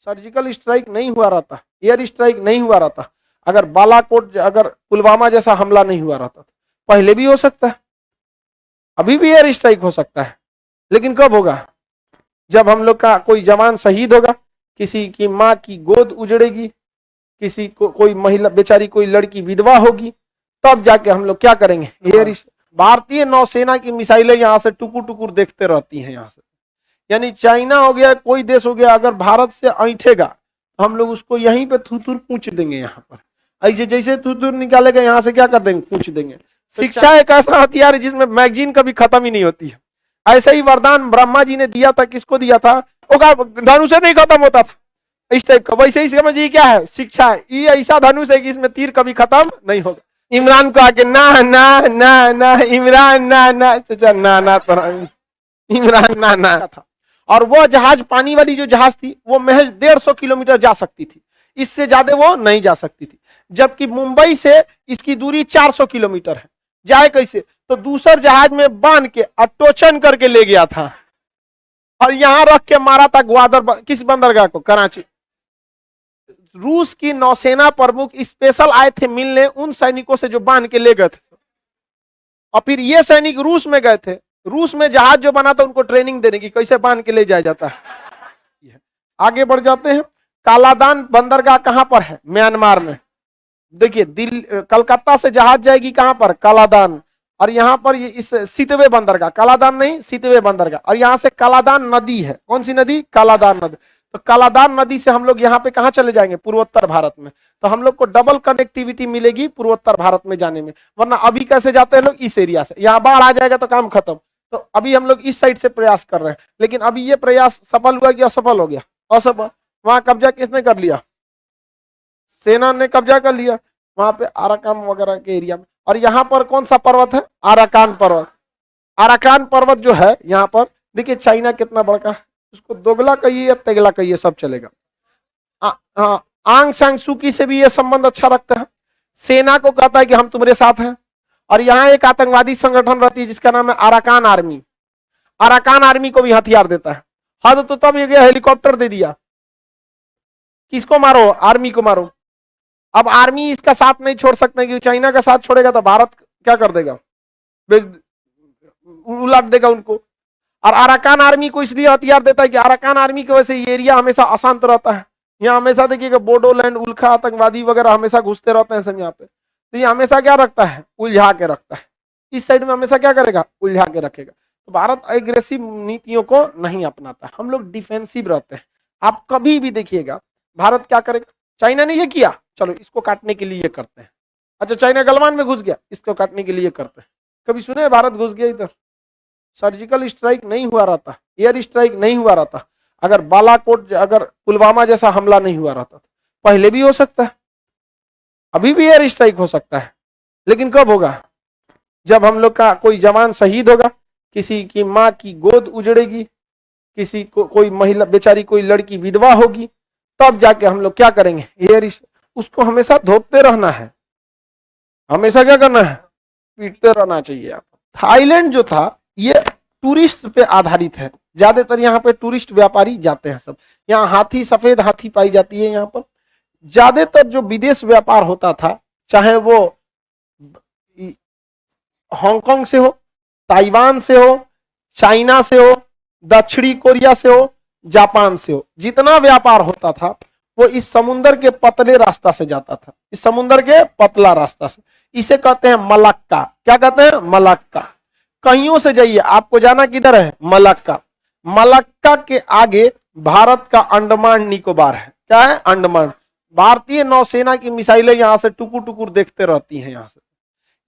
Surgical strike नहीं हुआ रहता, एयर स्ट्राइक नहीं हुआ रहता, अगर बालाकोट, अगर पुलवामा जैसा हमला नहीं हुआ रहता, पहले भी हो सकता है, अभी भी एयर स्ट्राइक हो सकता है, लेकिन कब होगा? जब हम लोग का कोई जवान शहीद होगा, किसी की माँ की गोद उजड़ेगी, किसी को कोई महिला बेचारी कोई लड़की विधवा होगी, तब जाके हम लोग क्या करेंगे? एयर। भारतीय नौसेना की मिसाइलें यहाँ से टुकुर टुकुर देखते रहती हैं यहाँ से, यानी चाइना हो गया, कोई देश हो गया, अगर भारत से ऐंठेगा हम लोग उसको यहीं पे थुथुर पूछ देंगे, यहाँ पर ऐसे जैसे थुथुर निकालेगा यहाँ से क्या कर देंगे? पूछ देंगे। शिक्षा एक ऐसा हथियार है जिसमें मैगजीन कभी खत्म ही नहीं होती है। ऐसे ही वरदान ब्रह्मा जी ने दिया था, किसको दिया था? धनुष से नहीं खत्म होता था, इस टाइप का। वैसे ही समझिए क्या है? शिक्षा है, ये ऐसा धनुष है कि इसमें तीर कभी खत्म नहीं होगा। इमरान को आके ना ना ना ना इमरान ना ना ना इमरान ना ना था। और वो जहाज, पानी वाली जो जहाज थी, वो महज 150 किलोमीटर जा सकती थी, इससे ज्यादा वो नहीं जा सकती थी, जबकि मुंबई से इसकी दूरी 400 किलोमीटर है। जाए कैसे? तो दूसर जहाज में बांध के अटोचन करके ले गया था और यहां रख के मारा था ग्वादर, किस बंदरगाह को? कराची। रूस की नौसेना प्रमुख स्पेशल आए थे मिलने उन सैनिकों से जो बांध के ले गए थे, और फिर ये सैनिक रूस में गए थे, रूस में जहाज जो बना था उनको ट्रेनिंग देने की, कैसे बांध के ले जाया जाता है। आगे बढ़ जाते हैं। कालादान बंदरगाह कहां पर है? म्यांमार में। देखिए दिल्ली, कलकत्ता से जहाज जाएगी कहां पर? कालादान। और यहां पर ये इस सितवे बंदरगाह, कालादान नहीं सितवे बंदरगाह, और यहां से कालादान नदी है। कौन सी नदी? कालादान नदी। तो कालादान नदी से हम लोग यहाँ पे कहां चले जाएंगे? पूर्वोत्तर भारत में। तो हम लोग को डबल कनेक्टिविटी मिलेगी पूर्वोत्तर भारत में जाने में, वरना अभी कैसे जाते हैं लोग? इस एरिया से। यहाँ बाढ़ आ जाएगा तो काम खत्म। तो अभी हम लोग इस साइड से प्रयास कर रहे हैं, लेकिन अभी ये प्रयास सफल हुआ कि असफल हो गया? असफल। वहां कब्जा किसने कर लिया? सेना ने कब्जा कर लिया वहां पे आराकान वगैरह के एरिया में। और यहाँ पर कौन सा पर्वत है? आराकान पर्वत। आराकान पर्वत जो है यहाँ पर, देखिए चाइना कितना बड़का है, उसको दोगला कहिए या तेगला कहिए, सब चलेगा। आंग सांग सूकी से भी ये संबंध अच्छा रखता है, सेना को कहता है कि हम तुम्हारे साथ हैं। और यहाँ एक आतंकवादी संगठन रहती है जिसका नाम है अराकान आर्मी। अराकान आर्मी को भी हथियार देता है। हद तो तब ये गया हेलीकॉप्टर दे दिया, किसको मारो? आर्मी को मारो। अब आर्मी इसका साथ नहीं छोड़ सकते, कि चाइना का साथ छोड़ेगा तो भारत क्या कर देगा? उलट देगा उनको। और अराकान आर्मी को इसलिए हथियार देता है कि अराकान आर्मी की वजह से ये एरिया हमेशा अशांत रहता है। यहाँ हमेशा देखिएगा बोडोलैंड, उल्खा आतंकवादी वगैरह हमेशा घुसते रहते हैं सब यहाँ पे। तो ये हमेशा क्या रखता है? उलझा के रखता है। इस साइड में हमेशा क्या करेगा? उलझा के रखेगा। तो भारत एग्रेसिव नीतियों को नहीं अपनाता, हम लोग डिफेंसिव रहते हैं। आप कभी भी देखिएगा भारत क्या करेगा? चाइना ने ये किया, चलो इसको काटने के लिए ये करते हैं। अच्छा चाइना गलवान में घुस गया, इसको काटने के लिए करते हैं। कभी सुने भारत घुस गया इधर? सर्जिकल स्ट्राइक नहीं हुआ रहता, एयर स्ट्राइक नहीं हुआ रहता, अगर बालाकोट, अगर पुलवामा जैसा हमला नहीं हुआ रहता, पहले भी हो सकता है, अभी भी एयर स्ट्राइक हो सकता है, लेकिन कब होगा? जब हम लोग का कोई जवान शहीद होगा, किसी की माँ की गोद उजड़ेगी, किसी को कोई महिला बेचारी कोई लड़की विधवा होगी, तब जाके हम लोग क्या करेंगे? एयर। उसको हमेशा धोपते रहना है, हमेशा क्या करना है? पीटते रहना चाहिए। थाईलैंड जो था ये टूरिस्ट पे आधारित है, ज्यादातर यहाँ पे टूरिस्ट व्यापारी जाते हैं सब। यहाँ हाथी, सफेद हाथी पाई जाती है। यहाँ पर ज्यादातर जो विदेश व्यापार होता था, चाहे वो हांगकांग से हो, ताइवान से हो, चाइना से हो, दक्षिणी कोरिया से हो, जापान से हो, जितना व्यापार होता था वो इस समुद्र के पतले रास्ता से जाता था, इस समुद्र के पतला रास्ता से। इसे कहते हैं मलक्का। क्या कहते हैं? मलक्का। कहियों से जाइए, आपको जाना किधर है? मलक्का। मलक्का के आगे भारत का अंडमान निकोबार है। क्या है? अंडमान। भारतीय नौसेना की मिसाइलें यहां से टुकुर टुकुर देखते रहती हैं यहाँ से,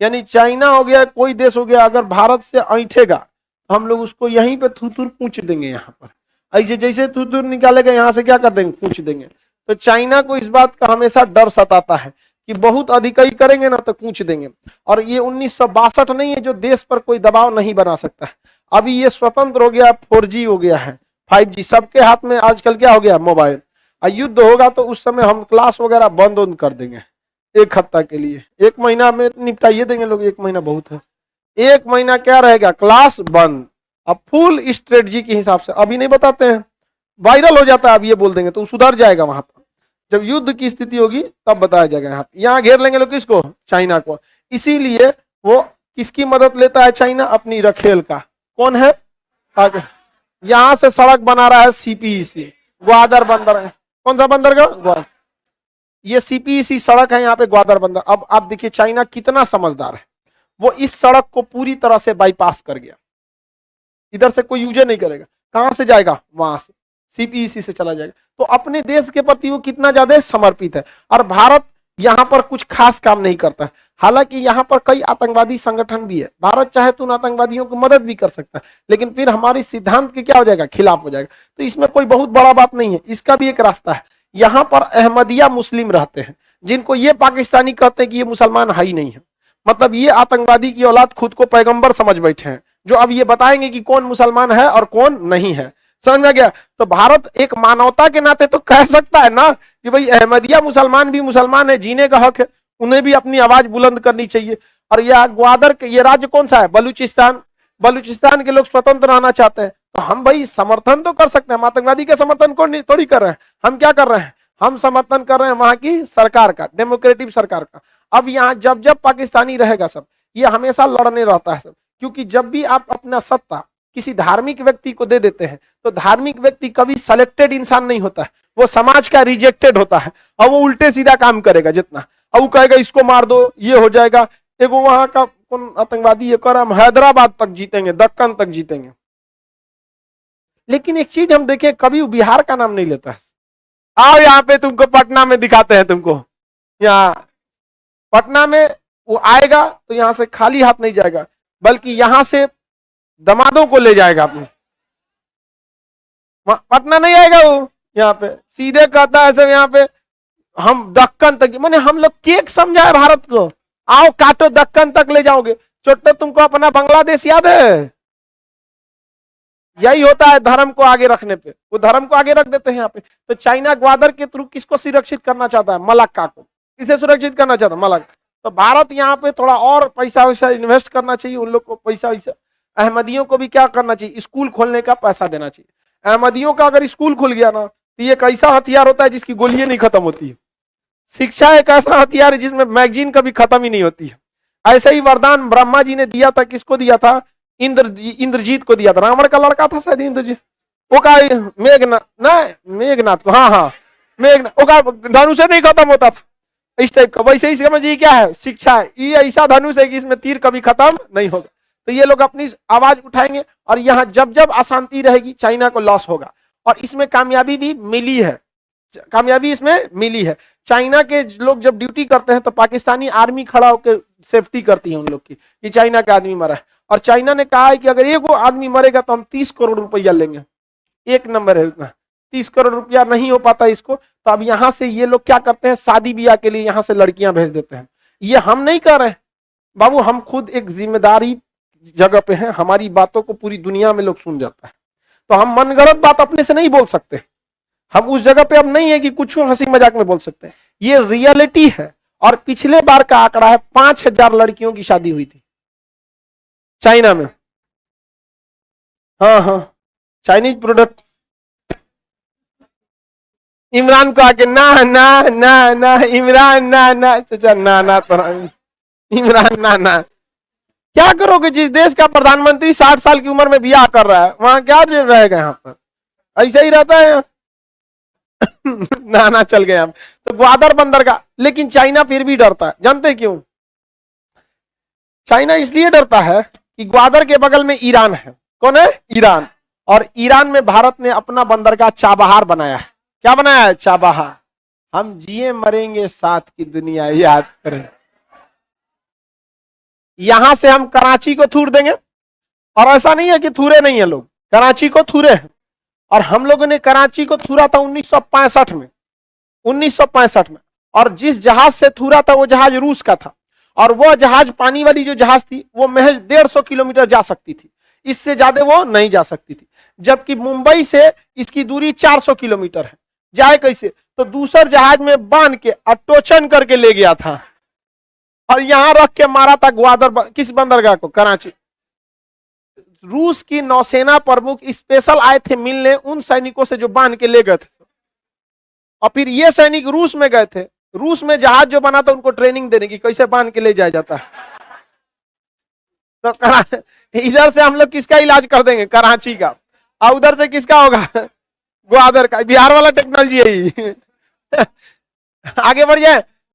यानी चाइना हो गया, कोई देश हो गया, अगर भारत से ऐंठेगा हम लोग उसको यहीं पे थुथुर पूछ देंगे। यहाँ पर ऐसे जैसे थुथुर निकालेगा यहाँ से क्या कर देंगे? पूछ देंगे। तो चाइना को इस बात का हमेशा डर सताता है कि बहुत अधिकाई करेंगे ना तो पूछ देंगे। और ये 1962 नहीं है जो देश पर कोई दबाव नहीं बना सकता है। अभी ये स्वतंत्र हो गया, 4G हो गया है, 5G, सबके हाथ में आजकल क्या हो गया? मोबाइल। युद्ध होगा तो उस समय हम क्लास वगैरह बंद कर देंगे 1 हफ्ता के लिए, 1 महीना में निपटाइए देंगे लोग। 1 महीना बहुत है, 1 महीना क्या रहेगा? क्लास बंद। अब फुल स्ट्रेटजी के हिसाब से अभी नहीं बताते हैं, वायरल हो जाता है, अब ये बोल देंगे तो सुधर जाएगा वहां पर। जब युद्ध की स्थिति होगी तब बताया जाएगा। यहाँ घेर लेंगे लोग किसको, चाइना को। इसीलिए वो किसकी मदद लेता है चाइना, अपनी रखेल का। कौन है, यहां से सड़क बना रहा है सीपीईसी, ग्वादर बंदर है। कौन सा बंदर का, ये सीपीईसी सड़क है यहाँ पे ग्वादर बंदर। अब आप देखिए चाइना कितना समझदार है, वो इस सड़क को पूरी तरह से बाईपास कर गया, इधर से कोई यूज नहीं करेगा। कहां से जाएगा, वहां से सीपीईसी से चला जाएगा। तो अपने देश के प्रति वो कितना ज्यादा समर्पित है। और भारत यहां पर कुछ खास काम नहीं करता है। हालांकि यहां पर कई आतंकवादी संगठन भी है, भारत चाहे तो उन आतंकवादियों की मदद भी कर सकता है, लेकिन फिर हमारी सिद्धांत के क्या हो जाएगा, खिलाफ हो जाएगा। तो इसमें कोई बहुत बड़ा बात नहीं है, इसका भी एक रास्ता है। यहां पर अहमदिया मुस्लिम रहते हैं, जिनको ये पाकिस्तानी कहते हैं कि ये मुसलमान है ही नहीं है। मतलब ये आतंकवादी की औलाद खुद को पैगंबर समझ बैठे हैं, जो अब ये बताएंगे कि कौन मुसलमान है और कौन नहीं है। समझ में गया। तो भारत एक मानवता के नाते तो कह सकता है ना कि भाई अहमदिया मुसलमान भी मुसलमान है, जीने का हक है, उन्हें भी अपनी आवाज बुलंद करनी चाहिए। और यह ग्वादर ये राज्य कौन सा है, बलूचिस्तान। बलूचिस्तान के लोग स्वतंत्र रहना चाहते हैं, तो हम भाई समर्थन तो कर सकते हैं। हम आतंकवादी का समर्थन कौन नहीं थोड़ी कर रहे हैं, हम क्या कर रहे हैं, हम समर्थन कर रहे हैं वहां की सरकार का, डेमोक्रेटिक सरकार का। अब यहाँ जब जब पाकिस्तानी रहेगा सब, ये हमेशा लड़ने रहता है सब, क्योंकि जब भी आप अपना सत्ता किसी धार्मिक व्यक्ति को दे देते हैं, तो धार्मिक व्यक्ति कभी सेलेक्टेड इंसान नहीं होता है, वो समाज का रिजेक्टेड होता है, और वो उल्टे सीधा काम करेगा जितना। अब वो कहेगा इसको मार दो, ये हो जाएगा। एगो वहां का कौन आतंकवादी ये कर, हम हैदराबाद तक जीतेंगे, दक्कन तक जीतेंगे। लेकिन एक चीज हम देखें, कभी वो बिहार का नाम नहीं लेता है। आओ यहाँ पे तुमको पटना में दिखाते हैं, तुमको यहाँ पटना में वो आएगा तो यहां से खाली हाथ नहीं जाएगा, बल्कि यहां से दमादों को ले जाएगा अपने। पटना नहीं आएगा वो, यहाँ पे सीधे कहता है सब यहाँ पे हम दक्कन तक, माने हम लोग केक समझा है भारत को, आओ काटो दक्कन तक ले जाओगे। छोटे तुमको अपना बांग्लादेश याद है, यही होता है धर्म को आगे रखने पे, वो धर्म को आगे रख देते हैं यहाँ पे। तो चाइना ग्वादर के थ्रू किसको सुरक्षित करना चाहता है, मलक्का को। किसे सुरक्षित करना चाहता है, मलक्का। तो भारत यहाँ पे थोड़ा और पैसा वैसा इन्वेस्ट करना चाहिए, उन लोग को पैसा वैसा। अहमदियों को भी क्या करना चाहिए, स्कूल खोलने का पैसा देना चाहिए। अहमदियों का अगर स्कूल खुल गया ना, तो ये एक ऐसा हथियार होता है जिसकी गोलियां नहीं खत्म होती है। शिक्षा एक ऐसा हथियार है जिसमें मैगजीन कभी खत्म ही नहीं होती है। ऐसे ही वरदान ब्रह्मा जी ने दिया था, किसको दिया था, इंद्रजीत को दिया था। रावण का लड़का था शायद इंद्रजीत, वो का मेघनाथ ना, मेघनाथ को, हाँ हाँ मेघनाथ, वो का धनुष नहीं खत्म होता था, इस टाइप का। वैसे ही समझिए क्या है, शिक्षा है, ये ऐसा धनुष है कि इसमें तीर कभी खत्म नहीं होगा। तो ये लोग अपनी आवाज उठाएंगे, और यहाँ जब जब अशांति रहेगी चाइना को लॉस होगा। और इसमें कामयाबी भी मिली है, कामयाबी इसमें मिली है। चाइना के लोग जब ड्यूटी करते हैं तो पाकिस्तानी आर्मी खड़ा होकर सेफ्टी करती है उन लोग की, कि चाइना का आदमी मरा है। और चाइना ने कहा है कि अगर एक आदमी मरेगा तो हम 30 करोड़ रुपया लेंगे। एक नंबर है उतना, 30 करोड़ रुपया नहीं हो पाता इसको। तो अब यहां से ये लोग क्या करते हैं, शादी ब्याह के लिए यहां से लड़कियां भेज देते हैं। ये हम नहीं कर रहे हैं बाबू, हम खुद एक जिम्मेदारी जगह पे हैं, हमारी बातों को पूरी दुनिया में लोग सुन जाता है। तो हम मनगढ़ंत बात अपने से नहीं बोल सकते, हम उस जगह पे अब नहीं है कि कुछ हंसी मजाक में बोल सकते हैं, ये रियलिटी है। और पिछले बार का आंकड़ा है 5000 लड़कियों की शादी हुई थी चाइना में। हाँ हाँ, चाइनीज प्रोडक्ट। इमरान को आके ना ना ना ना, इमरान ना ना, सोचा ना ना तो इमरान ना ना। क्या करोगे, जिस देश का प्रधानमंत्री 60 साल की उम्र में ब्याह कर रहा है, वहां क्या रहेगा, यहाँ पर ऐसा ही रहता है। ना ना चल गए हम तो ग्वादर बंदर का। लेकिन चाइना फिर भी डरता है, जानते क्यों? चाइना इसलिए डरता है कि ग्वादर के बगल में ईरान है। कौन है? ईरान। और ईरान में भारत ने अपना बंदरगाह चाबहार बनाया है। क्या बनाया है? चाबहार। हम जिए मरेंगे साथ की दुनिया याद करें। यहां से हम कराची को थूर देंगे, और ऐसा नहीं है कि थूरे नहीं है लोग, कराची को थूरे हैं। और हम लोगों ने कराची को थूरा था 1965 में, 1965 में। और जिस जहाज से थूरा था वो जहाज रूस का था, और वो जहाज, पानी वाली जो जहाज थी, वो महज 150 किलोमीटर जा सकती थी, इससे ज्यादा वो नहीं जा सकती थी। जबकि मुंबई से इसकी दूरी 400 किलोमीटर है। जाए कैसे? तो दूसर जहाज में बांध के अटोचन करके ले गया था, और यहां रख के मारा था ग्वादर किस बंदरगाह को? कराची। रूस की नौसेना प्रमुख स्पेशल आए थे मिलने उन सैनिकों से जो बांध के ले गए थे, और फिर ये सैनिक रूस में गए थे, रूस में जहाज जो बना था उनको ट्रेनिंग देने की कैसे बांध के ले जाया जाता है। तो इधर से हम लोग किसका इलाज कर देंगे, कराची का, और उधर से किसका होगा, ग्वादर का। बिहार वाला टेक्नोलॉजी है। आगे बढ़ जाए।